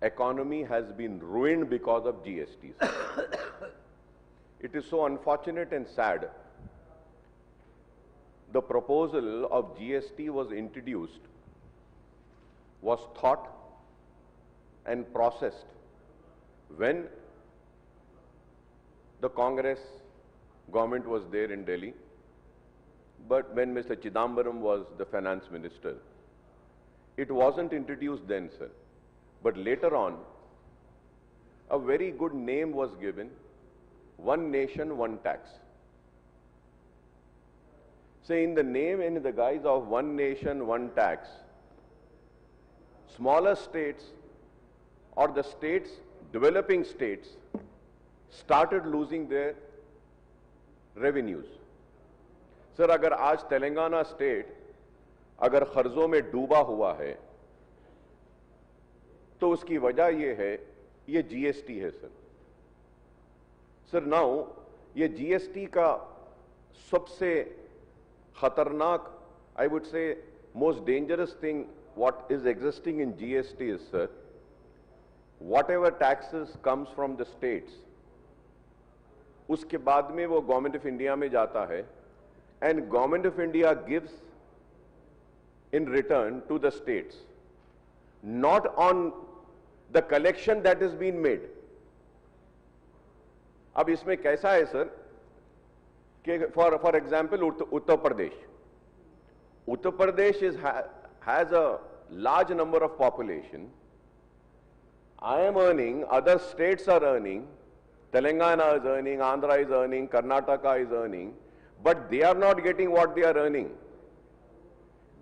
economy has been ruined because of GST. It is so unfortunate and sad. The proposal of GST was introduced, was thought and processed when the Congress government was there in Delhi, but when Mr. Chidambaram was the finance minister. It wasn't introduced then, sir. But later on, a very good name was given, One Nation, One Tax. So in the name and in the guise of One Nation, One Tax, smaller states or the states, developing states, started losing their revenues. Sir, अगर आज Telangana state अगर कर्जों में डूबा हुआ है तो उसकी वजह यह है, ये जीएसटी है सर. सर, नाउ ये जीएसटी का सबसे खतरनाक, I would say most dangerous thing what is existing in GST is, sir, whatever taxes comes from the states, उसके बाद में वो गवर्नमेंट ऑफ इंडिया में जाता है, and government of India gives in return to the states, not on the collection that has been made. अब इसमें कैसा है सर कि for example Uttar Pradesh has a large number of population. I am earning, other states are earning, Telangana is earning, Andhra is earning, Karnataka is earning, but they are not getting what they are earning.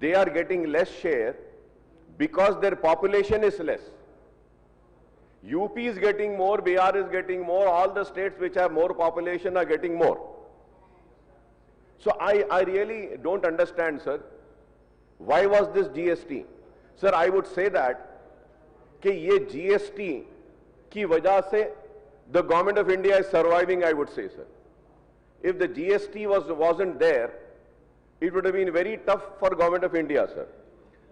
They are getting less share because their population is less. UP is getting more, Bihar is getting more, all the states which have more population are getting more. So I really don't understand, sir, why was this GST? Sir, I would say that कि ये GST की वजह से the government of India is surviving, I would say, sir. If the GST wasn't there, it would have been very tough for government of India, sir.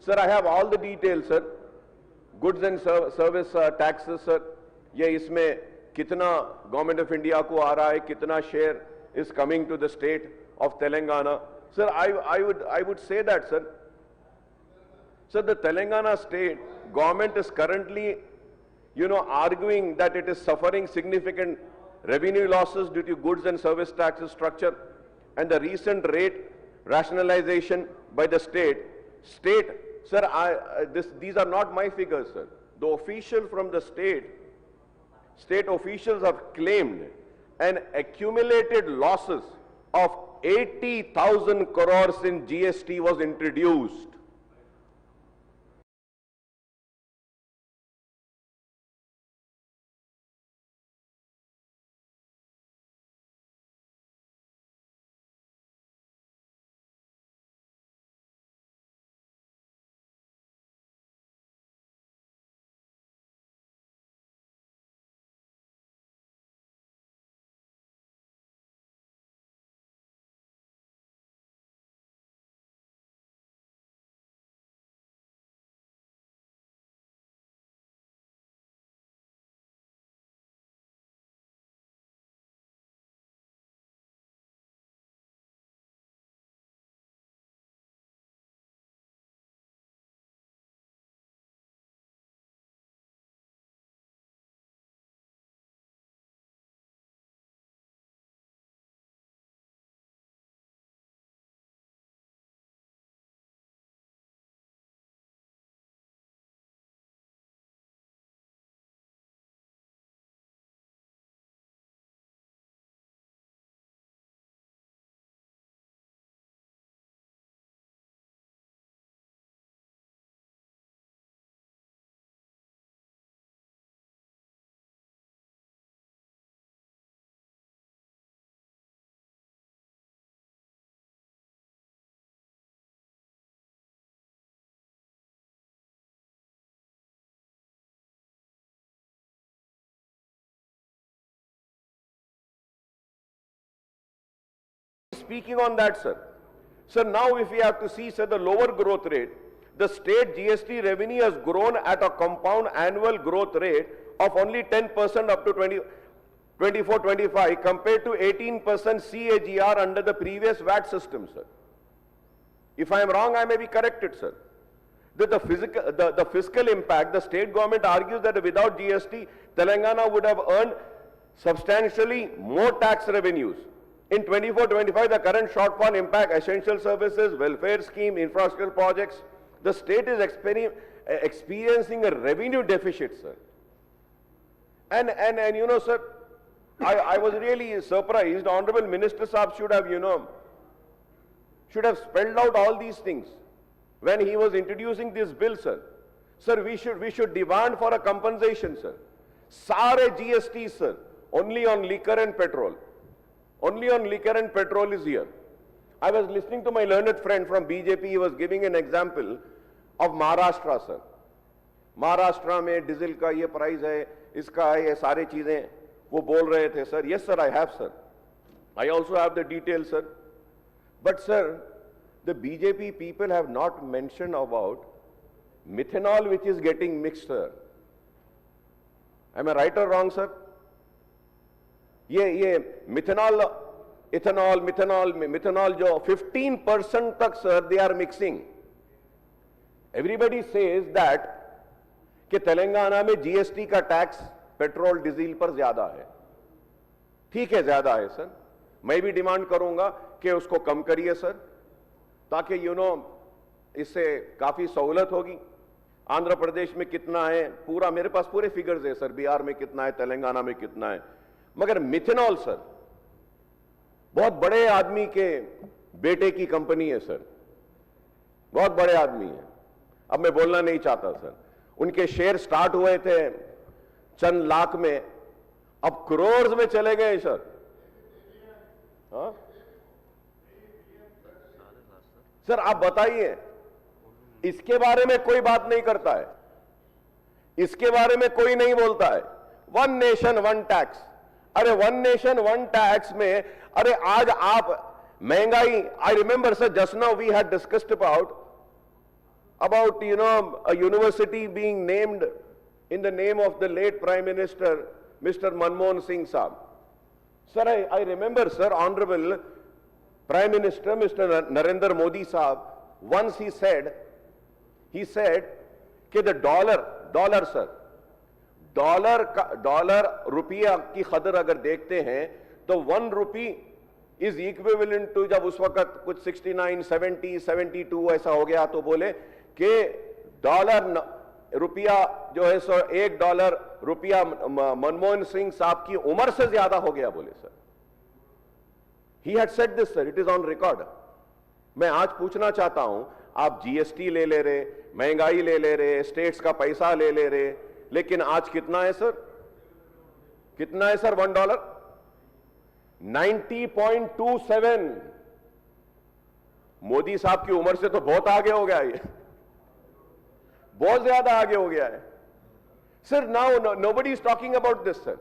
Sir, I have all the details, sir. Goods and service taxes, sir. ये इसमें कितना government of India को आ रहा है, कितना share is coming to the state of Telangana. Sir, I would say that, sir. Sir, the Telangana state government is currently, arguing that it is suffering significant revenue losses due to goods and service taxes structure and the recent rate rationalization by the state. Sir, these are not my figures, sir. The official from the state officials have claimed an accumulated losses of 80,000 crores in GST was introduced. Speaking on that, sir. Sir, now if we have to see, sir, the lower growth rate, the state GST revenue has grown at a compound annual growth rate of only 10% up to 24-25 compared to 18% CAGR under the previous VAT system, sir. If I am wrong, I may be corrected, sir. The fiscal impact, the state government argues that without GST, Telangana would have earned substantially more tax revenues. In 24-25, the current shortfall impact essential services, welfare scheme, infrastructure projects. The state is experiencing a revenue deficit, sir. And you know, sir, I was really surprised. Honorable Minister Saab should have, should have spelled out all these things when he was introducing this bill, sir. Sir, we should demand for a compensation, sir. Sare GST, sir, only on liquor and petrol. Only on liquor and petrol is here. I was listening to my learned friend from BJP. He was giving an example of Maharashtra, sir. Maharashtra में diesel का ये price है, इसका है, ये सारे चीजें वो बोल रहे थे, sir. Yes, sir, I have, sir. I also have the details, sir. But, sir, the BJP people have not mentioned about methanol which is getting mixed, sir. Am I right or wrong, sir? ये methanol, methanol जो 15% तक, sir, they are mixing. Everybody says that कि तेलंगाना में GST का tax petrol diesel पर ज्यादा है. ठीक है, ज्यादा है, सर. मैं भी डिमांड करूंगा कि उसको कम करिए, सर, ताकि इससे काफी सहूलत होगी. आंध्र प्रदेश में कितना है, पूरा मेरे पास पूरे फिगर्स है, सर. बिहार में कितना है, तेलंगाना में कितना है. मगर मिथेनॉल, सर, बहुत बड़े आदमी के बेटे की कंपनी है, सर. बहुत बड़े आदमी है. अब मैं बोलना नहीं चाहता, सर. उनके शेयर स्टार्ट हुए थे चंद लाख में, अब करोड़ में चले गए, सर. हाँ सर, आप बताइए. इसके बारे में कोई बात नहीं करता है. इसके बारे में कोई नहीं बोलता है. One nation one tax. अरे वन नेशन वन टैक्स में, अरे आज आप महंगाई. I remember, sir, just now we had discussed about a university being named in the name of the late Prime Minister, Mr. Manmohan Singh Saab. Sir, I remember, sir, Honorable Prime Minister, Mr. Narendra Modi Saab, once he said कि the dollar, sir, dollar रुपया की कदर अगर देखते हैं तो 1 rupee is equivalent to, जब उस वक्त कुछ 69, 70, 72 ऐसा हो गया, तो बोले कि डॉलर रुपया जो है, सर, $1 रुपया मनमोहन सिंह साहब की उम्र से ज्यादा हो गया, बोले, sir. He had said this, sir. It is on record. मैं आज पूछना चाहता हूं, आप GST ले रहे, महंगाई ले रहे, स्टेट्स का पैसा ले रहे, लेकिन आज कितना है, सर? कितना है, सर? $1 90.27. मोदी साहब की उम्र से तो बहुत आगे हो गया ये. बहुत ज्यादा आगे हो गया है. Sir, now nobody is talking about this, sir.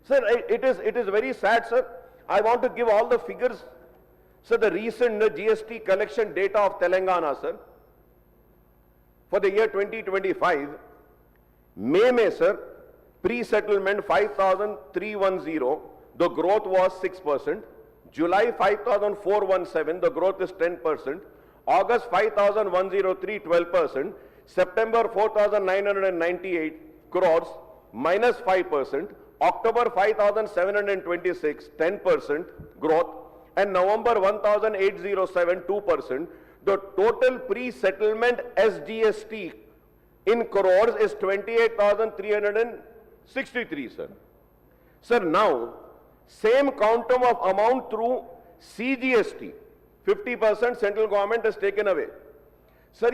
Sir, it is very sad, sir. I want to give all the figures. Sir, the recent GST collection data of Telangana, sir, for the year 2025, May, sir, pre-settlement 5,310, the growth was 6%. July 5,417, the growth is 10%. August 5,103, 12%. September 4,998 crores, minus 5%. October 5,726, 10% growth. And November 1,807, 2%. The total pre-settlement SGST in crores is 28,363, sir. Sir, now, same quantum of amount through CGST, 50% central government has taken away. Sir,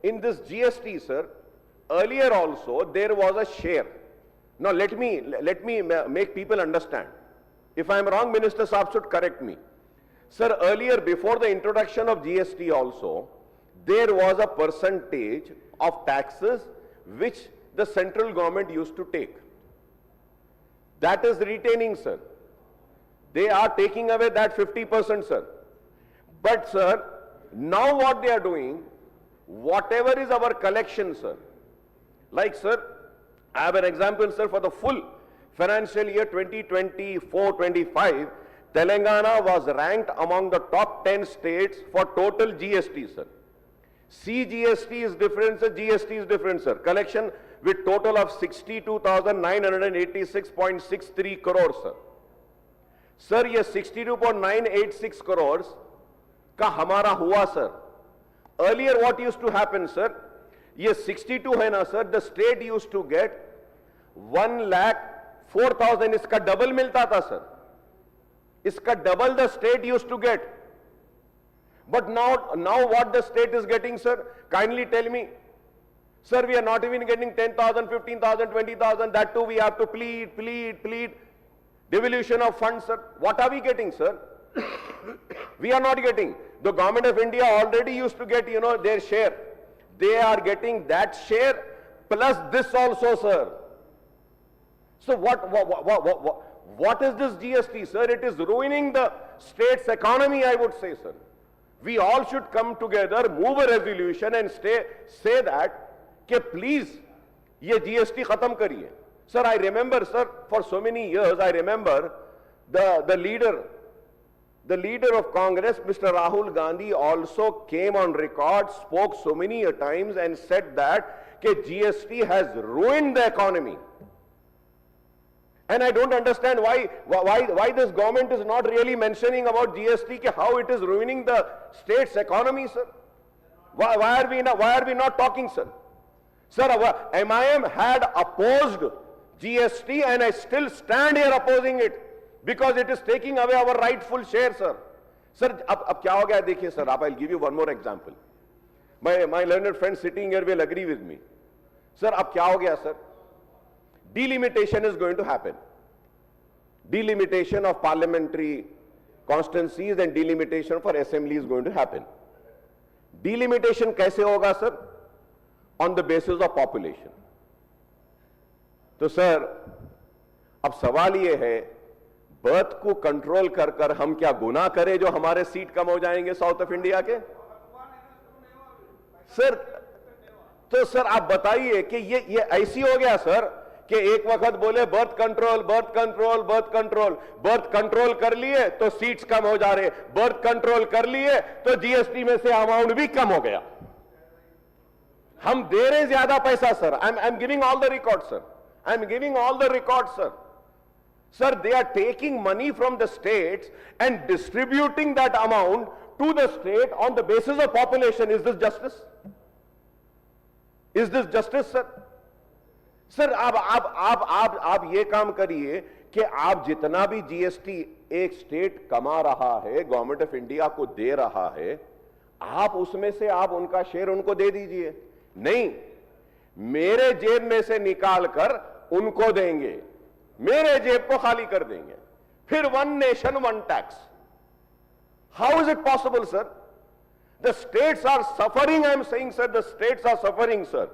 in this GST, sir, earlier also there was a share. Now let me make people understand. If I am wrong, Minister Saab should correct me. Sir, earlier, before the introduction of GST also, there was a percentage of taxes which the central government used to take. That is retaining, sir. They are taking away that 50%, sir. But, sir, now what they are doing, whatever is our collection, sir. Like, sir, I have an example, sir, for the full financial year 2024-25, Telangana was ranked among the top 10 states for total GST, sir. CGST is different, sir. GST is different, sir. Collection with total of 62,986.63 crores, sir. Sir, ये 62.986 crores का हमारा हुआ, sir. Earlier, what used to happen, sir? ये 62 है ना, sir. The state used to get 1,04,000. इसका double मिलता था, sir. इसका double the state used to get. But now what the state is getting, sir? Kindly tell me. Sir, we are not even getting 10,000, 15,000, 20,000. That too we have to plead. Devolution of funds, sir. What are we getting, sir? We are not getting. The government of India already used to get, their share. They are getting that share plus this also, sir. So what is this GST, sir? It is ruining the state's economy, I would say, sir. We all should come together, move a resolution and say that, कि please, ये GST खत्म करिए. Sir, I remember, sir, for so many years, I remember the leader of Congress, Mr. Rahul Gandhi, also came on record, spoke so many times and said that कि GST has ruined the economy. And I don't understand why this government is not really mentioning about GST, कि how it is ruining the state's economy, sir. Why are we not talking, sir? Sir, MIM had opposed GST and I still stand here opposing it because it is taking away our rightful share, sir. Sir, अब क्या हो गया देखिए, sir. I'll give you one more example. My learned friend sitting here will agree with me. Sir, अब क्या हो गया, sir? Delimitation is going to happen. Delimitation of parliamentary constituencies and delimitation for assembly is going to happen. Delimitation कैसे होगा, sir? On the basis of population. तो sir, अब सवाल ये है, बर्थ को कंट्रोल कर हम क्या गुनाह करें जो हमारे सीट कम हो जाएंगे साउथ ऑफ इंडिया के? सर, तो सर आप बताइए कि ये ऐसी हो गया, सर, कि एक वक्त बोले बर्थ कंट्रोल कर लिए तो सीट्स कम हो जा रहे, बर्थ कंट्रोल कर लिए तो जीएसटी में से अमाउंट भी कम हो गया. हम दे रहे ज्यादा पैसा, sir. I am giving all the record, sir. Sir, they are taking money from the states and distributing that amount to the state on the basis of population. Is this justice? Sir? Sir, आप ये काम करिए कि आप जितना भी GST एक state कमा रहा है, गवर्नमेंट ऑफ इंडिया को दे रहा है, आप उसमें से आप उनका शेयर उनको दे दीजिए. नहीं, मेरे जेब में से निकाल कर उनको देंगे, मेरे जेब को खाली कर देंगे. फिर one nation one tax. How is it possible, sir? The states are suffering. I am saying, sir, the states are suffering, sir.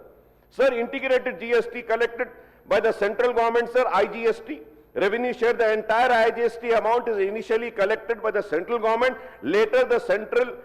Sir, integrated GST collected by the central government, sir, IGST. Revenue share, the entire IGST amount is initially collected by the central government. Later, the central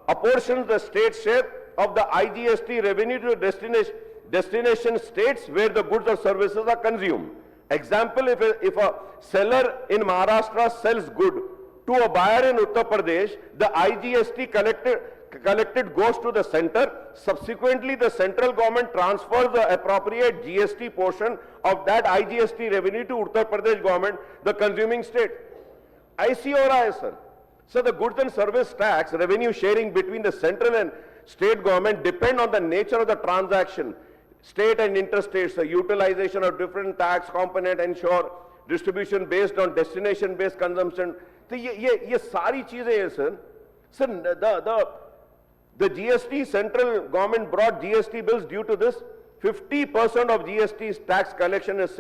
apportions the state share of the IGST revenue to destination states where the goods or services are consumed. Example, if a seller in Maharashtra sells good to a buyer in Uttar Pradesh, the IGST collected goes to the center. Subsequently, the central government transfers the appropriate GST portion of that IGST revenue to Uttar Pradesh government, the consuming state. ऐसी हो रहा है, sir. So the goods and service tax revenue sharing between the central and state government depend on the nature of the transaction. State and interstate, the utilization of different tax component ensure distribution based on destination based consumption. तो ये सारी चीजें हैं, sir. Sir, the GST, central government brought GST bills due to this. 50% of GST's tax collection is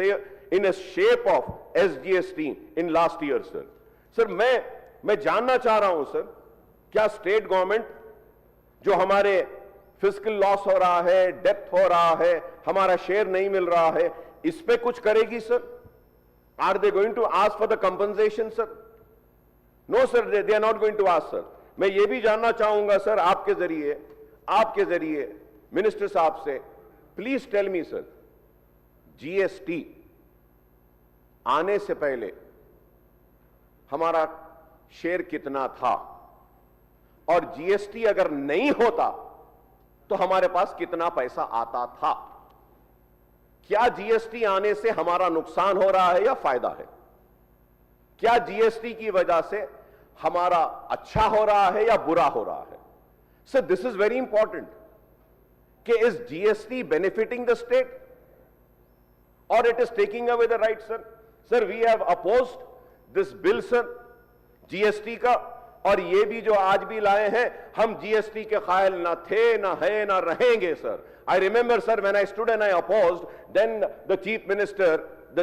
in a shape of SGST in last year, sir. Sir, मैं जानना चाह रहा हूं, sir, क्या स्टेट गवर्नमेंट जो हमारे फिस्कल लॉस हो रहा है, डेप्थ हो रहा है, हमारा शेयर नहीं मिल रहा है, इस पे कुछ करेगी, sir? Are they going to ask for the compensation, sir? No, sir, they are not going to ask, sir. मैं ये भी जानना चाहूंगा, सर, आपके जरिए, आपके जरिए मिनिस्टर साहब से please tell me sir, GST आने से पहले हमारा शेयर कितना था और जीएसटी अगर नहीं होता तो हमारे पास कितना पैसा आता था? क्या जीएसटी आने से हमारा नुकसान हो रहा है या फायदा है? क्या जीएसटी की वजह से हमारा अच्छा हो रहा है या बुरा हो रहा है? Sir, this is very important कि is GST benefiting the state और it is taking away the right? Sir, we have opposed this bill sir, GST का, और ये भी जो आज भी लाए हैं, हम जीएसटी के कायल ना थे, ना है, ना रहेंगे sir. I remember sir, when I stood and I opposed, then the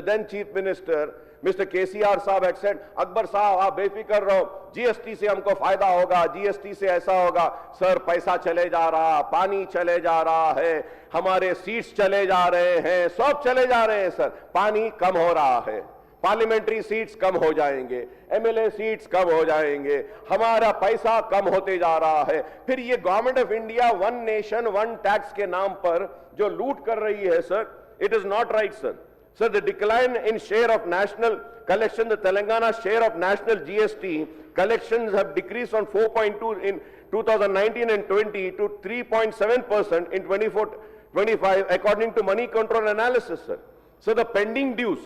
then chief minister Mr. KCR साहब had said, अकबर साहब आप बेफिक्र रहो, जीएसटी से हमको फायदा होगा, जीएसटी से ऐसा होगा. सर, पैसा चले जा रहा, पानी चले जा रहा है, हमारे सीट्स चले जा रहे हैं, सब चले जा रहे हैं सर. पानी कम हो रहा है, पार्लियामेंट्री सीट्स कम हो जाएंगे, एमएलए सीट्स कम हो जाएंगे, हमारा पैसा कम होते जा रहा है. फिर ये government of India one nation one tax के नाम पर जो लूट कर रही है sir, it is not right sir. Sir, the decline in share of national collection, the Telangana share of national GST collections have decreased from 4.2 in 2019 and 20 to 3.7% in 24-25 according to money control analysis, sir. So the pending dues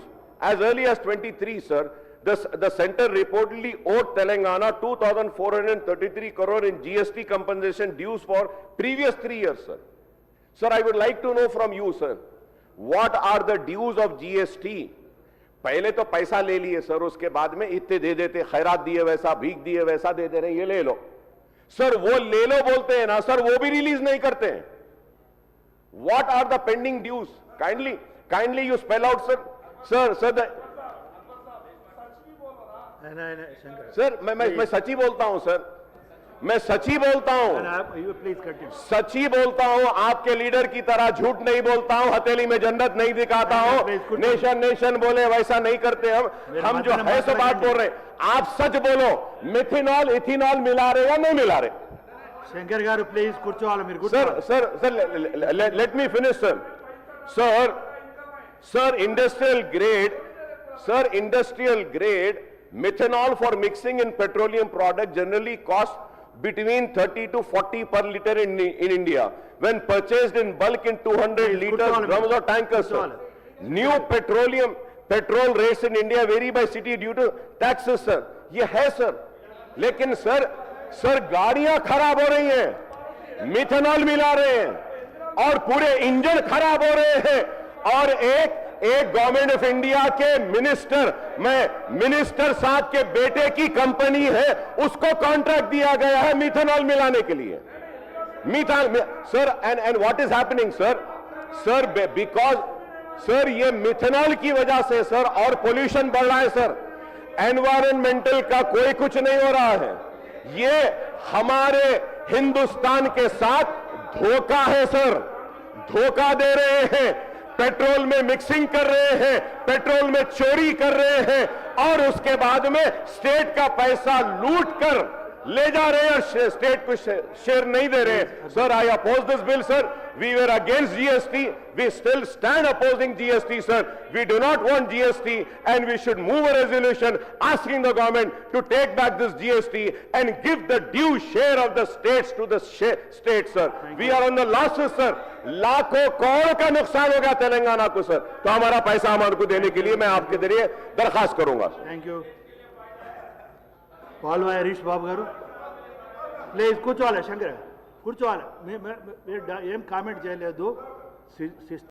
as early as 23, sir, the center reportedly owed Telangana 2,433 crore in GST compensation dues for previous 3 years, sir. Sir, I would like to know from you, sir, what are the dues of GST? पहले तो पैसा ले लिए sir, उसके बाद में इतने दे देते, खैरात दिए वैसा, भीख दिए वैसा दे दे रहे, ये ले लो सर. वो ले लो बोलते हैं ना सर, वो भी रिलीज नहीं करते हैं. What are the pending dues? Kindly you spell out sir. Sir, मैं सच ही बोलता हूं सर, मैं सच ही बोलता हूं, सच ही बोलता हूं. आपके लीडर की तरह झूठ नहीं बोलता हूं, हथेली में जन्नत नहीं दिखाता हूं, नेशन बोले वैसा नहीं करते हम जो है सो बात बोल रहे हैं. आप सच बोलो, मिथेनॉल इथेनॉल मिला रहे या नहीं मिला रहे? शंकर गारू प्लीज కూర్చోవాలి. Sir, let me finish sir. Industrial grade methanol for mixing in petroleum product generally costs between 30 to 40 per liter in India when purchased in bulk in 200 liters drums or tankers, sir. New petrol rates in India vary by city due to taxes, sir. ये है sir, लेकिन sir गाड़ियां खराब हो रही हैं, methanol मिला रहे हैं और पूरे इंजन खराब हो रहे हैं. और एक गवर्नमेंट ऑफ इंडिया के मिनिस्टर साहब के बेटे की कंपनी है, उसको कॉन्ट्रैक्ट दिया गया है मिथेनॉल मिलाने के लिए. Sir, and what is happening sir, because sir ये मिथेनॉल की वजह से सर और पोल्यूशन बढ़ रहा है सर. एनवायरमेंटल का कोई कुछ नहीं हो रहा है. ये हमारे हिंदुस्तान के साथ धोखा है सर, धोखा दे रहे हैं. पेट्रोल में मिक्सिंग कर रहे हैं, पेट्रोल में चोरी कर रहे हैं और उसके बाद में स्टेट का पैसा लूट कर ले जा रहे हैं और स्टेट को शेयर नहीं दे रहे. Sir, I oppose this bill sir. We were against GST, we still stand opposing GST sir. We do not want GST and we should move a resolution asking the government to take back this GST and give the due share of the states to the state sir. We are on the losses sir. लाखों करोड़ का नुकसान हो गया तेलंगाना को sir. तो हमारा पैसा हमारे को देने के लिए मैं आपके जरिए दरखास्त करूंगा. Thank you. Palvai Harish Babu garu please కూర్చోవాలి. శంకర్ కూర్చోవాలి. ఏం కామెంట్ చేయలేదు.